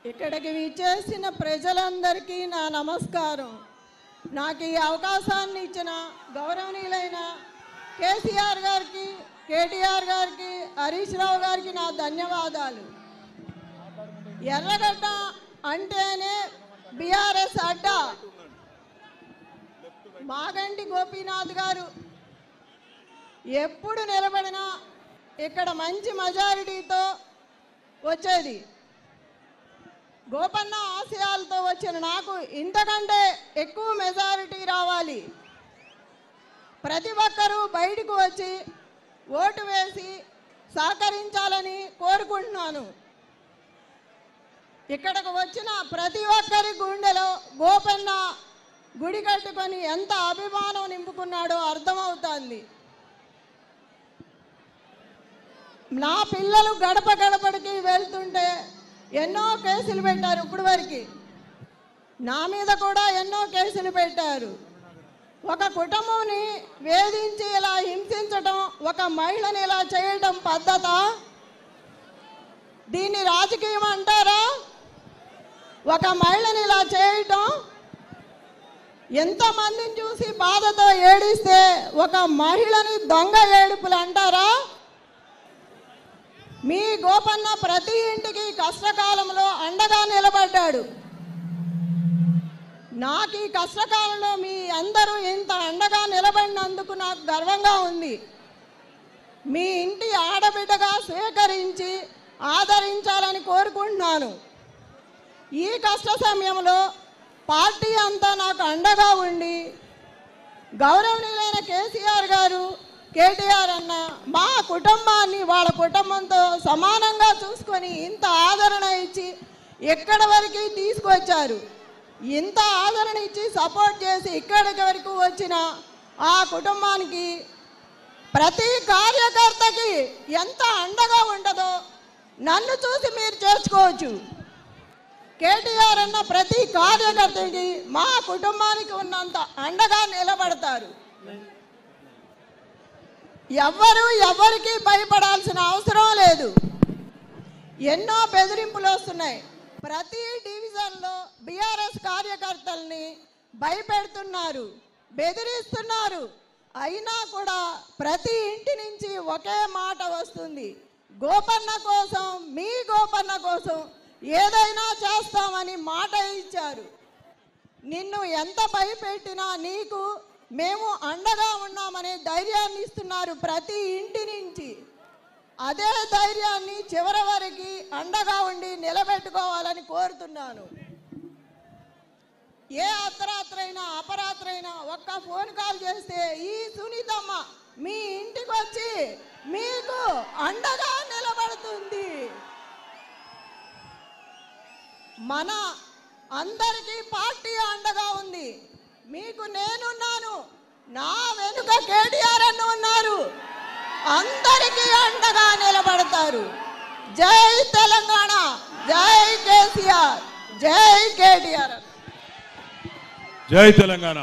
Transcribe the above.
ఇక్కడికి విచ్చేసిన ప్రజలందరికీ నా నమస్కారం. నాకు ఈ అవకాశాన్ని ఇచ్చిన గౌరవనీయులైన కేసీఆర్ గారికి, కేటీఆర్ గారికి, హరీష్ రావు గారికి నా ధన్యవాదాలు. ఎర్రగడ్డ అంటేనే బీఆర్ఎస్ అడ్డా. మాగంటి గోపీనాథ్ గారు ఎప్పుడు నిలబడినా ఇక్కడ మంచి మెజారిటీతో వచ్చేది. గోపన్న ఆశయాలతో వచ్చిన నాకు ఇంతకంటే ఎక్కువ మెజారిటీ రావాలి. ప్రతి ఒక్కరూ బయటకు వచ్చి ఓటు వేసి సహకరించాలని కోరుకుంటున్నాను. ఇక్కడికి వచ్చిన ప్రతి ఒక్కరి గుండెలో గోపన్న గుడి కట్టుకొని ఎంత అభిమానం నింపుకున్నాడో అర్థమవుతుంది. నా పిల్లలు గడప గడపడికి వెళ్తుంటే ఎన్నో కేసులు పెట్టారు. ఇప్పుడు వరకు నా మీద కూడా ఎన్నో కేసులు పెట్టారు. ఒక కుటుంబాన్ని వేధించి ఇలా హింసించడం, ఒక మహిళని ఇలా చేయడం పద్ధత? దీన్ని రాజకీయం అంటారా? ఒక మహిళని ఇలా చేయటం, ఎంతమందిని చూసి బాధతో ఏడిస్తే ఒక మహిళని దొంగ ఏడుపులు అంటారా? మీ గోపన్న ప్రతి ఇంటికి కష్టకాలంలో అండగా నిలబడ్డాడు. నాకు ఈ కష్టకాలంలో మీ అందరూ ఇంత అండగా నిలబడినందుకు నాకు గర్వంగా ఉంది. మీ ఇంటి ఆడబిడ్డగా స్వీకరించి ఆదరించాలని కోరుకుంటున్నాను. ఈ కష్ట సమయంలో పార్టీ అంతా నాకు అండగా ఉండి గౌరవనీయులైన కేసీఆర్ గారు, కేటీఆర్ అన్న మా కుటుంబాన్ని వాళ్ళ కుటుంబంతో సమానంగా చూసుకొని ఇంత ఆదరణ ఇచ్చి ఎక్కడి వరకు తీసుకొచ్చారు. ఇంత ఆదరణ ఇచ్చి సపోర్ట్ చేసి ఇక్కడికి వరకు వచ్చిన ఆ కుటుంబానికి, ప్రతి కార్యకర్తకి ఎంత అండగా ఉంటుందో నన్ను చూసి మీరు చేర్చుకోవచ్చు. కేటీఆర్ అన్న ప్రతి కార్యకర్తకి మా కుటుంబానికి ఉన్నంత అండగా నిలబడతారు. ఎవరికి భయపడాల్సిన అవసరం లేదు. ఎన్నో బెదిరింపులు వస్తున్నాయి. ప్రతి డివిజన్లో బీఆర్ఎస్ కార్యకర్తల్ని భయపెడుతున్నారు, బెదిరిస్తున్నారు. అయినా కూడా ప్రతి ఇంటి నుంచి ఒకే మాట వస్తుంది, గోపన్న కోసం, మీ గోపన్న కోసం ఏదైనా చేస్తామని మాట ఇచ్చారు. నిన్ను ఎంత భయపెట్టినా నీకు మేము అండగా ఉన్నామనే ధైర్యాన్ని ఇస్తున్నారు ప్రతి ఇంటి నుంచి. అదే ధైర్యాన్ని చివరి వరకు అండగా ఉండి నిలబెట్టుకోవాలని కోరుతున్నాను. ఏ అర్ధరాత్రైనా అపరాత్రైనా ఒక్క ఫోన్ కాల్ చేస్తే ఈ సునీతమ్మ మీ ఇంటికి వచ్చి మీకు అండగా నిలబడుతుంది. మన అందరికీ పార్టీ అండగా ఉంది. మీకు నేనున్నాను, నా వెనుక కేటీఆర్ అన్న ఉన్నారు. అందరికీ అండగా నిలబడతారు. జై తెలంగాణ, జై కేసీఆర్, జై కేటీఆర్. జై తెలంగాణ.